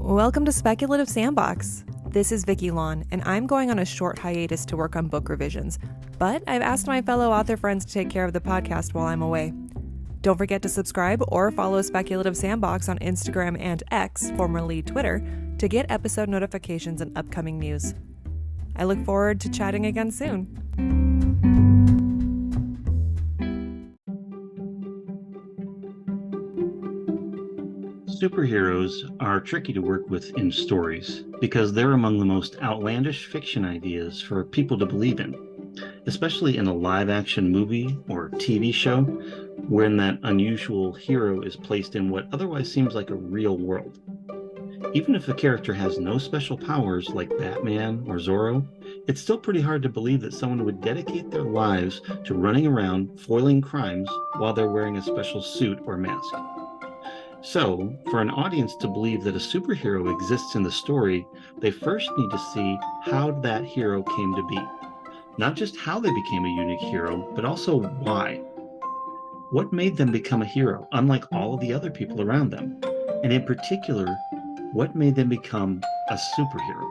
Welcome to Speculative Sandbox. This is Vicky Lawn, and I'm going on a short hiatus to work on book revisions, but I've asked my fellow author friends to take care of the podcast while I'm away. Don't forget to subscribe or follow Speculative Sandbox on Instagram and X, formerly Twitter, to get episode notifications and upcoming news. I look forward to chatting again soon. Superheroes are tricky to work with in stories because they're among the most outlandish fiction ideas for people to believe in, especially in a live-action movie or TV show when that unusual hero is placed in what otherwise seems like a real world. Even if the character has no special powers like Batman or Zorro, it's still pretty hard to believe that someone would dedicate their lives to running around foiling crimes while they're wearing a special suit or mask. So, for an audience to believe that a superhero exists in the story, they first need to see how that hero came to be. Not just how they became a unique hero, but also why. What made them become a hero, unlike all of the other people around them? And in particular, what made them become a superhero?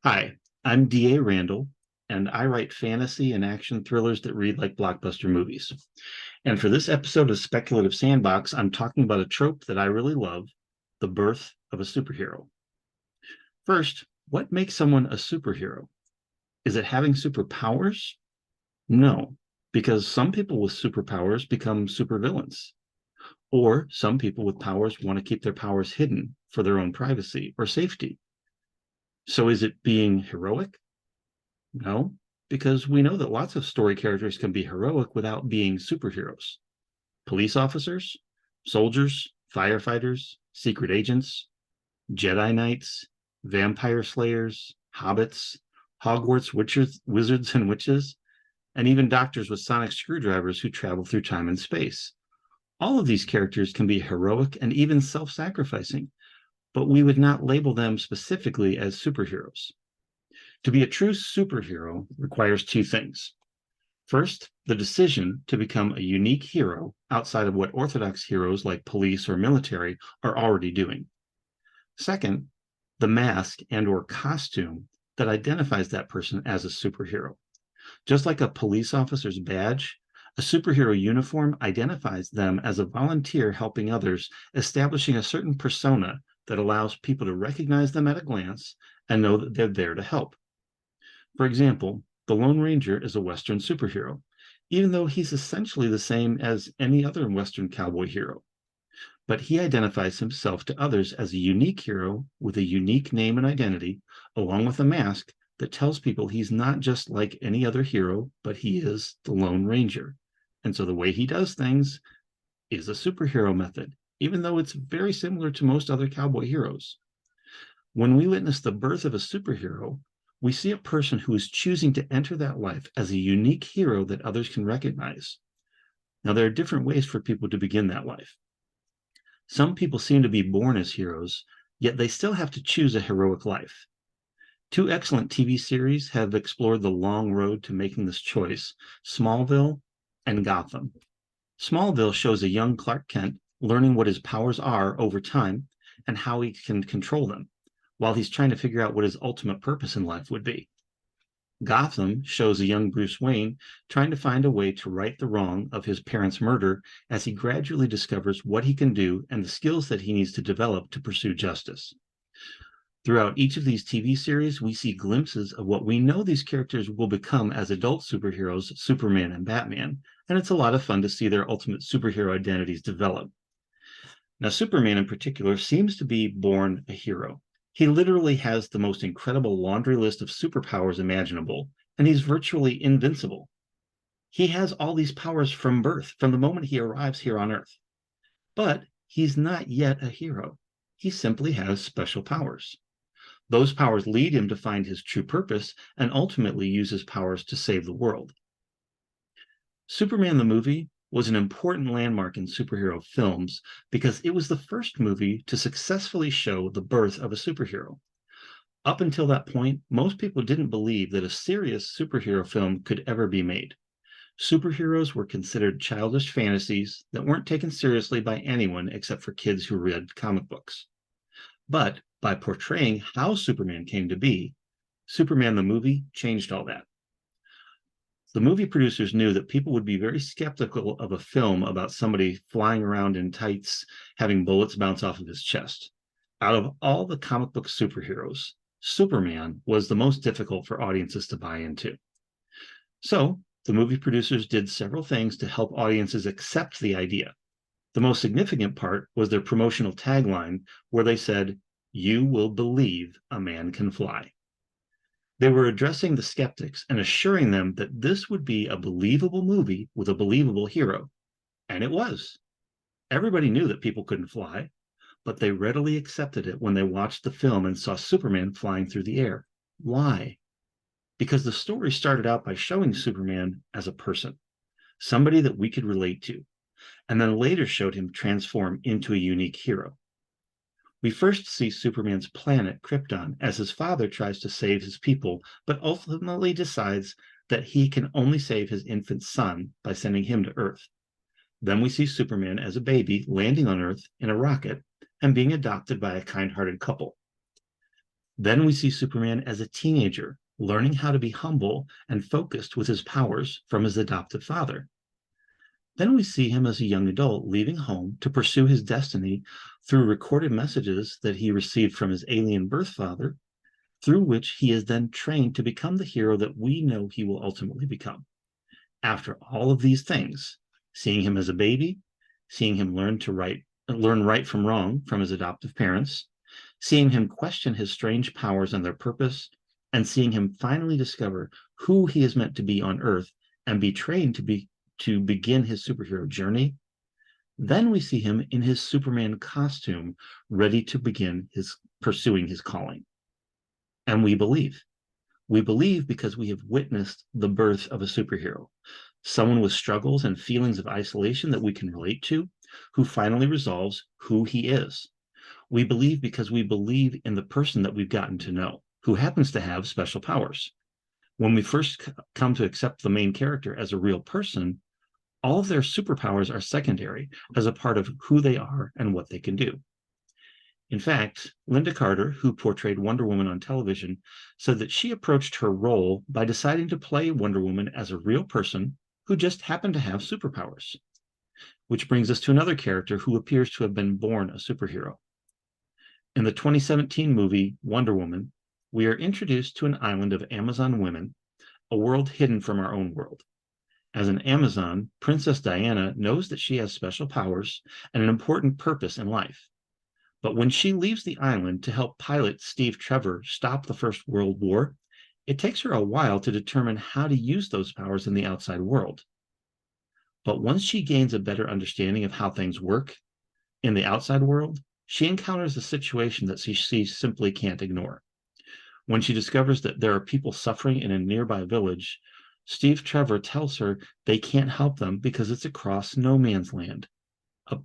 Hi, I'm D.A. Randall, and I write fantasy and action thrillers that read like blockbuster movies. And for this episode of Speculative Sandbox, I'm talking about a trope that I really love, the birth of a superhero. First, what makes someone a superhero? Is it having superpowers? No, because some people with superpowers become supervillains. Or some people with powers want to keep their powers hidden for their own privacy or safety. So is it being heroic? No, because we know that lots of story characters can be heroic without being superheroes. Police officers, soldiers, firefighters, secret agents, Jedi Knights, vampire slayers, hobbits, Hogwarts wizards and witches, and even doctors with sonic screwdrivers who travel through time and space. All of these characters can be heroic and even self-sacrificing, but we would not label them specifically as superheroes. To be a true superhero requires two things. First, the decision to become a unique hero outside of what orthodox heroes like police or military are already doing. Second, the mask and/or costume that identifies that person as a superhero. Just like a police officer's badge, a superhero uniform identifies them as a volunteer helping others, establishing a certain persona that allows people to recognize them at a glance and know that they're there to help. For example, the Lone Ranger is a Western superhero, even though he's essentially the same as any other Western cowboy hero. But he identifies himself to others as a unique hero with a unique name and identity, along with a mask that tells people he's not just like any other hero, but he is the Lone Ranger. And so the way he does things is a superhero method, even though it's very similar to most other cowboy heroes. When we witness the birth of a superhero, we see a person who is choosing to enter that life as a unique hero that others can recognize. Now, there are different ways for people to begin that life. Some people seem to be born as heroes, yet they still have to choose a heroic life. Two excellent TV series have explored the long road to making this choice, Smallville and Gotham. Smallville shows a young Clark Kent learning what his powers are over time and how he can control them, while he's trying to figure out what his ultimate purpose in life would be. Gotham shows a young Bruce Wayne trying to find a way to right the wrong of his parents' murder as he gradually discovers what he can do and the skills that he needs to develop to pursue justice. Throughout each of these TV series, we see glimpses of what we know these characters will become as adult superheroes, Superman and Batman, and it's a lot of fun to see their ultimate superhero identities develop. Now, Superman in particular seems to be born a hero. He literally has the most incredible laundry list of superpowers imaginable, and he's virtually invincible. He has all these powers from birth, from the moment he arrives here on Earth. But he's not yet a hero. He simply has special powers. Those powers lead him to find his true purpose and ultimately use his powers to save the world. Superman the movie was an important landmark in superhero films because it was the first movie to successfully show the birth of a superhero. Up until that point, most people didn't believe that a serious superhero film could ever be made. Superheroes were considered childish fantasies that weren't taken seriously by anyone except for kids who read comic books. But by portraying how Superman came to be, Superman the movie changed all that. The movie producers knew that people would be very skeptical of a film about somebody flying around in tights, having bullets bounce off of his chest. Out of all the comic book superheroes, Superman was the most difficult for audiences to buy into. So the movie producers did several things to help audiences accept the idea. The most significant part was their promotional tagline, where they said, "You will believe a man can fly." They were addressing the skeptics and assuring them that this would be a believable movie with a believable hero. And it was. Everybody knew that people couldn't fly, but they readily accepted it when they watched the film and saw Superman flying through the air. Why? Because the story started out by showing Superman as a person, somebody that we could relate to, and then later showed him transform into a unique hero. We first see Superman's planet, Krypton, as his father tries to save his people, but ultimately decides that he can only save his infant son by sending him to Earth. Then we see Superman as a baby landing on Earth in a rocket and being adopted by a kind-hearted couple. Then we see Superman as a teenager, learning how to be humble and focused with his powers from his adoptive father. Then we see him as a young adult leaving home to pursue his destiny through recorded messages that he received from his alien birth father, through which he is then trained to become the hero that we know he will ultimately become. After all of these things, seeing him as a baby, seeing him learn right from wrong from his adoptive parents, seeing him question his strange powers and their purpose, and seeing him finally discover who he is meant to be on Earth and be trained to begin his superhero journey, then we see him in his Superman costume, ready to begin pursuing his calling. And we believe. We believe because we have witnessed the birth of a superhero, someone with struggles and feelings of isolation that we can relate to, who finally resolves who he is. We believe because we believe in the person that we've gotten to know, who happens to have special powers. When we first come to accept the main character as a real person, all of their superpowers are secondary as a part of who they are and what they can do. In fact, Linda Carter, who portrayed Wonder Woman on television, said that she approached her role by deciding to play Wonder Woman as a real person who just happened to have superpowers. Which brings us to another character who appears to have been born a superhero. In the 2017 movie Wonder Woman, we are introduced to an island of Amazon women, a world hidden from our own world. As an Amazon, Princess Diana knows that she has special powers and an important purpose in life. But when she leaves the island to help pilot Steve Trevor stop the First World War, it takes her a while to determine how to use those powers in the outside world. But once she gains a better understanding of how things work in the outside world, she encounters a situation that she simply can't ignore. When she discovers that there are people suffering in a nearby village, Steve Trevor tells her they can't help them because it's across no man's land,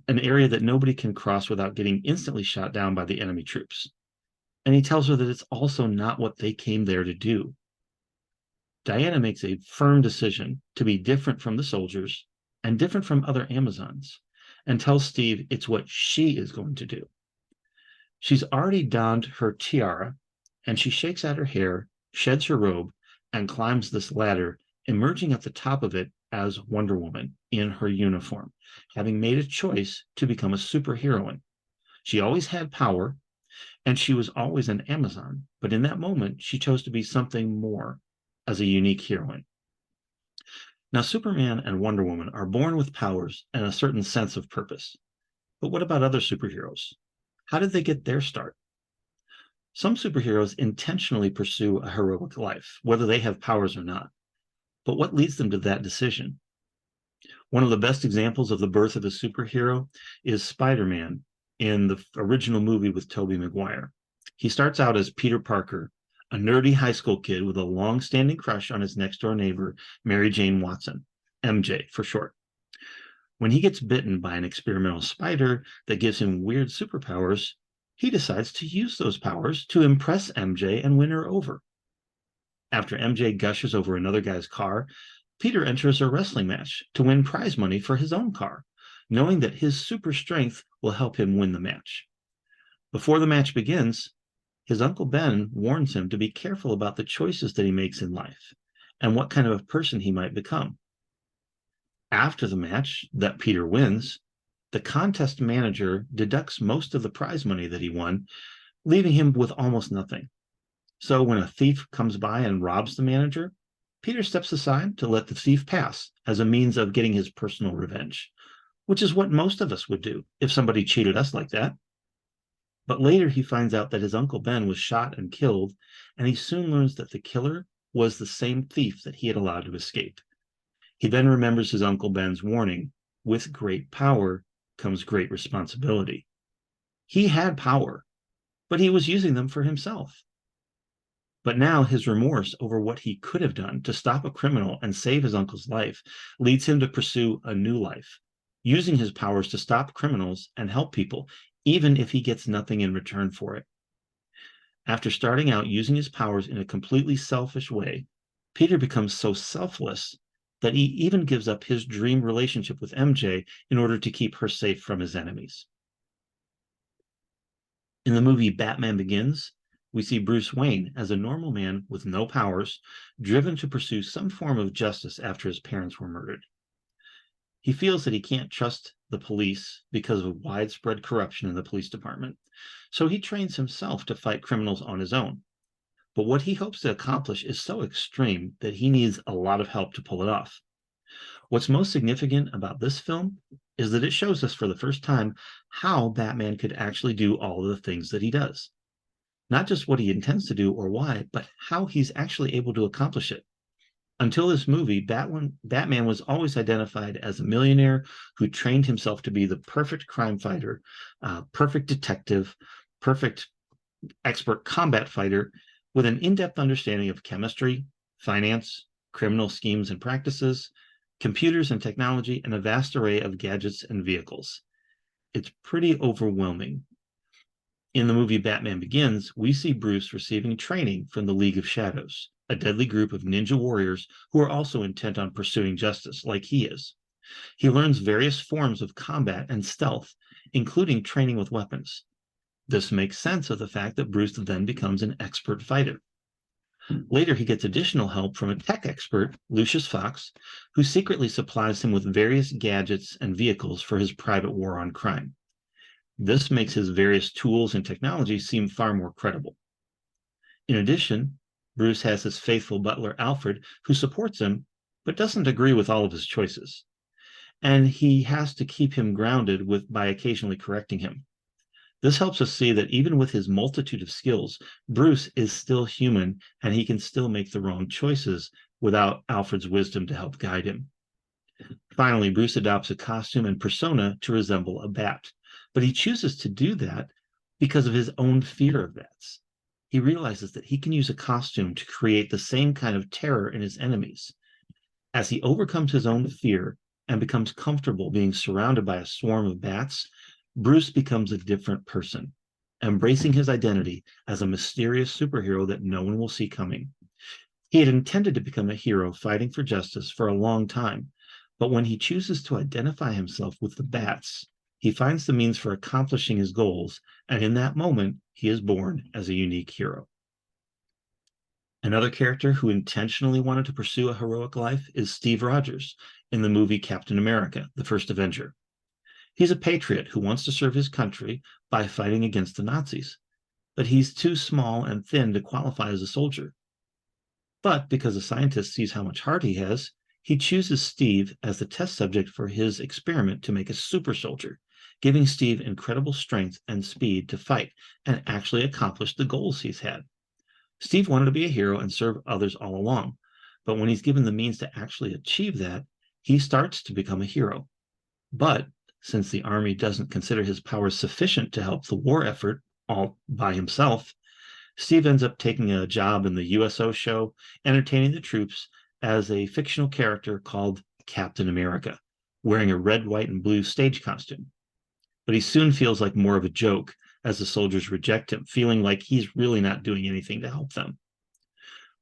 an area that nobody can cross without getting instantly shot down by the enemy troops. And he tells her that it's also not what they came there to do. Diana makes a firm decision to be different from the soldiers and different from other Amazons, and tells Steve it's what she is going to do. She's already donned her tiara, and she shakes out her hair, sheds her robe, and climbs this ladder, emerging at the top of it as Wonder Woman in her uniform, having made a choice to become a superheroine. She always had power, and she was always an Amazon, but in that moment, she chose to be something more as a unique heroine. Now, Superman and Wonder Woman are born with powers and a certain sense of purpose. But what about other superheroes? How did they get their start? Some superheroes intentionally pursue a heroic life, whether they have powers or not. But what leads them to that decision? One of the best examples of the birth of a superhero is Spider-Man in the original movie with Tobey Maguire. He starts out as Peter Parker, a nerdy high school kid with a long-standing crush on his next-door neighbor, Mary Jane Watson, MJ for short. When he gets bitten by an experimental spider that gives him weird superpowers, he decides to use those powers to impress MJ and win her over. After MJ gushes over another guy's car, Peter enters a wrestling match to win prize money for his own car, knowing that his super strength will help him win the match. Before the match begins, his Uncle Ben warns him to be careful about the choices that he makes in life and what kind of a person he might become. After the match that Peter wins, the contest manager deducts most of the prize money that he won, leaving him with almost nothing. So when a thief comes by and robs the manager, Peter steps aside to let the thief pass as a means of getting his personal revenge, which is what most of us would do if somebody cheated us like that. But later he finds out that his Uncle Ben was shot and killed, and he soon learns that the killer was the same thief that he had allowed to escape. He then remembers his Uncle Ben's warning, with great power comes great responsibility. He had power, but he was using them for himself. But now his remorse over what he could have done to stop a criminal and save his uncle's life leads him to pursue a new life, using his powers to stop criminals and help people, even if he gets nothing in return for it. After starting out using his powers in a completely selfish way, Peter becomes so selfless that he even gives up his dream relationship with MJ in order to keep her safe from his enemies. In the movie Batman Begins, we see Bruce Wayne as a normal man with no powers, driven to pursue some form of justice after his parents were murdered. He feels that he can't trust the police because of widespread corruption in the police department, so he trains himself to fight criminals on his own. But what he hopes to accomplish is so extreme that he needs a lot of help to pull it off. What's most significant about this film is that it shows us for the first time how Batman could actually do all of the things that he does. Not just what he intends to do or why, but how he's actually able to accomplish it. Until this movie, Batman was always identified as a millionaire who trained himself to be the perfect crime fighter, perfect detective, perfect expert combat fighter with an in-depth understanding of chemistry, finance, criminal schemes and practices, computers and technology, and a vast array of gadgets and vehicles. It's pretty overwhelming. In the movie Batman Begins, we see Bruce receiving training from the League of Shadows, a deadly group of ninja warriors who are also intent on pursuing justice, like he is. He learns various forms of combat and stealth, including training with weapons. This makes sense of the fact that Bruce then becomes an expert fighter. Later, he gets additional help from a tech expert, Lucius Fox, who secretly supplies him with various gadgets and vehicles for his private war on crime. This makes his various tools and technologies seem far more credible. In addition, Bruce has his faithful butler, Alfred, who supports him, but doesn't agree with all of his choices. And he has to keep him grounded by occasionally correcting him. This helps us see that even with his multitude of skills, Bruce is still human and he can still make the wrong choices without Alfred's wisdom to help guide him. Finally, Bruce adopts a costume and persona to resemble a bat, but he chooses to do that because of his own fear of bats. He realizes that he can use a costume to create the same kind of terror in his enemies. As he overcomes his own fear and becomes comfortable being surrounded by a swarm of bats, Bruce becomes a different person, embracing his identity as a mysterious superhero that no one will see coming. He had intended to become a hero fighting for justice for a long time, but when he chooses to identify himself with the bats, he finds the means for accomplishing his goals, and in that moment, he is born as a unique hero. Another character who intentionally wanted to pursue a heroic life is Steve Rogers in the movie Captain America, The First Avenger. He's a patriot who wants to serve his country by fighting against the Nazis, but he's too small and thin to qualify as a soldier. But because a scientist sees how much heart he has, he chooses Steve as the test subject for his experiment to make a super soldier, giving Steve incredible strength and speed to fight and actually accomplish the goals he's had. Steve wanted to be a hero and serve others all along, but when he's given the means to actually achieve that, he starts to become a hero. But since the army doesn't consider his powers sufficient to help the war effort all by himself, Steve ends up taking a job in the USO show, entertaining the troops as a fictional character called Captain America, wearing a red, white, and blue stage costume. But he soon feels like more of a joke as the soldiers reject him, feeling like he's really not doing anything to help them.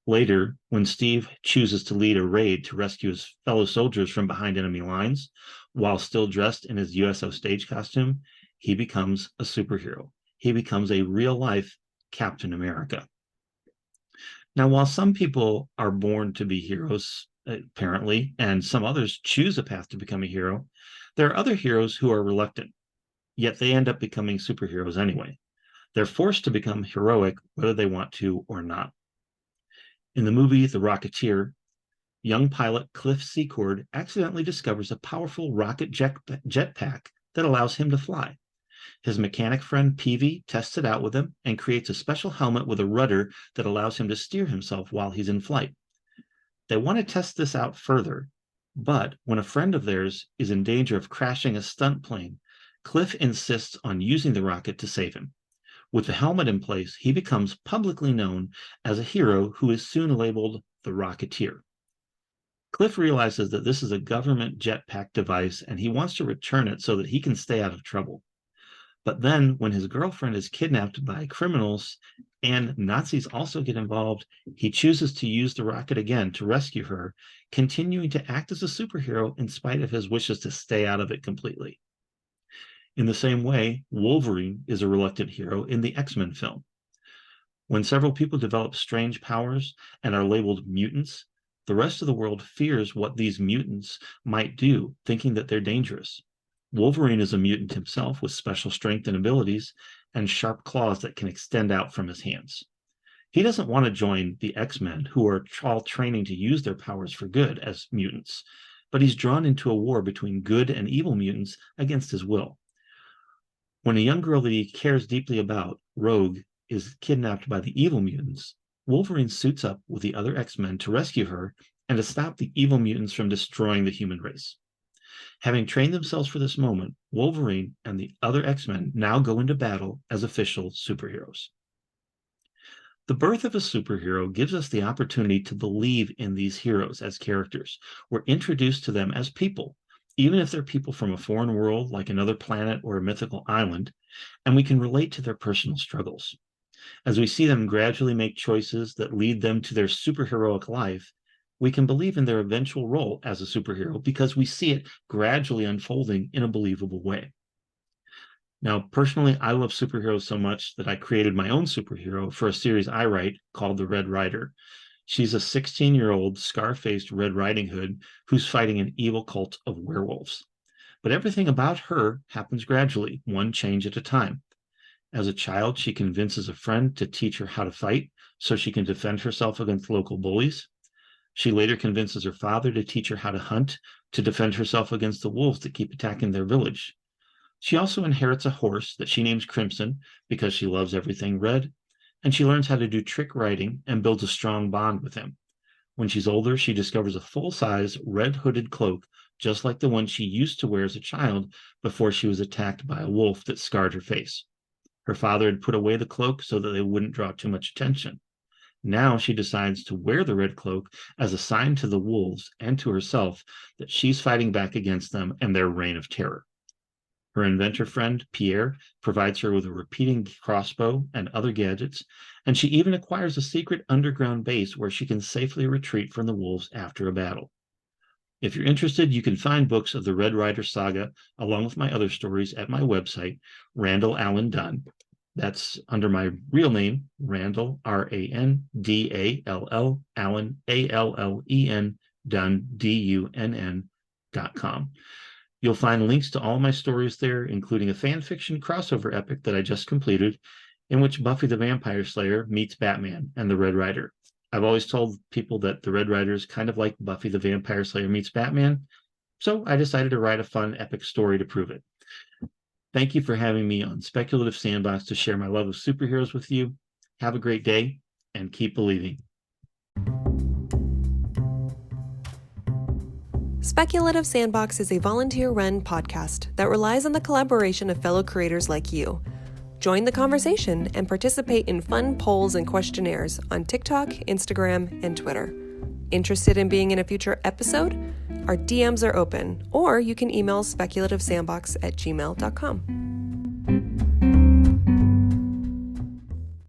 Later, when Steve chooses to lead a raid to rescue his fellow soldiers from behind enemy lines, while still dressed in his USO stage costume, he becomes a superhero. He becomes a real-life Captain America. Now, while some people are born to be heroes, apparently, and some others choose a path to become a hero, there are other heroes who are reluctant, yet they end up becoming superheroes anyway. They're forced to become heroic whether they want to or not. In the movie The Rocketeer, young pilot Cliff Secord accidentally discovers a powerful rocket jetpack that allows him to fly. His mechanic friend Peavy tests it out with him and creates a special helmet with a rudder that allows him to steer himself while he's in flight. They want to test this out further, but when a friend of theirs is in danger of crashing a stunt plane, Cliff insists on using the rocket to save him. With the helmet in place, he becomes publicly known as a hero who is soon labeled the Rocketeer. Cliff realizes that this is a government jetpack device and he wants to return it so that he can stay out of trouble. But then, when his girlfriend is kidnapped by criminals and Nazis also get involved, he chooses to use the rocket again to rescue her, continuing to act as a superhero in spite of his wishes to stay out of it completely. In the same way, Wolverine is a reluctant hero in the X-Men film. When several people develop strange powers and are labeled mutants, the rest of the world fears what these mutants might do, thinking that they're dangerous. Wolverine is a mutant himself with special strength and abilities and sharp claws that can extend out from his hands. He doesn't want to join the X-Men, who are all training to use their powers for good as mutants, but he's drawn into a war between good and evil mutants against his will. When a young girl that he cares deeply about, Rogue, is kidnapped by the evil mutants, Wolverine suits up with the other X-Men to rescue her and to stop the evil mutants from destroying the human race. Having trained themselves for this moment, Wolverine and the other X-Men now go into battle as official superheroes. The birth of a superhero gives us the opportunity to believe in these heroes as characters. We're introduced to them as people, even if they're people from a foreign world like another planet or a mythical island, and we can relate to their personal struggles. As we see them gradually make choices that lead them to their superheroic life, we can believe in their eventual role as a superhero because we see it gradually unfolding in a believable way. Now, personally, I love superheroes so much that I created my own superhero for a series I write called The Red Rider. She's a 16-year-old scar-faced Red Riding Hood who's fighting an evil cult of werewolves. But everything about her happens gradually, one change at a time. As a child, she convinces a friend to teach her how to fight so she can defend herself against local bullies. She later convinces her father to teach her how to hunt to defend herself against the wolves that keep attacking their village. She also inherits a horse that she names Crimson because she loves everything red, and she learns how to do trick riding and builds a strong bond with him. When she's older, she discovers a full-size red hooded cloak just like the one she used to wear as a child before she was attacked by a wolf that scarred her face. Her father had put away the cloak so that they wouldn't draw too much attention. Now she decides to wear the red cloak as a sign to the wolves and to herself that she's fighting back against them and their reign of terror. Her inventor friend, Pierre, provides her with a repeating crossbow and other gadgets, and she even acquires a secret underground base where she can safely retreat from the wolves after a battle. If you're interested, you can find books of the Red Rider saga along with my other stories at my website, Randall Allen Dunn. That's under my real name, Randall, Randall, Allen, Allen, Dunn, Dunn.com. You'll find links to all my stories there, including a fan fiction crossover epic that I just completed, in which Buffy the Vampire Slayer meets Batman and the Red Rider. I've always told people that the Red Rider is kind of like Buffy the Vampire Slayer meets Batman, so I decided to write a fun epic story to prove it. Thank you for having me on Speculative Sandbox to share my love of superheroes with you. Have a great day, and keep believing. Speculative Sandbox is a volunteer-run podcast that relies on the collaboration of fellow creators like you. Join the conversation and participate in fun polls and questionnaires on TikTok, Instagram, and Twitter. Interested in being in a future episode? Our DMs are open, or you can email speculativesandbox@gmail.com.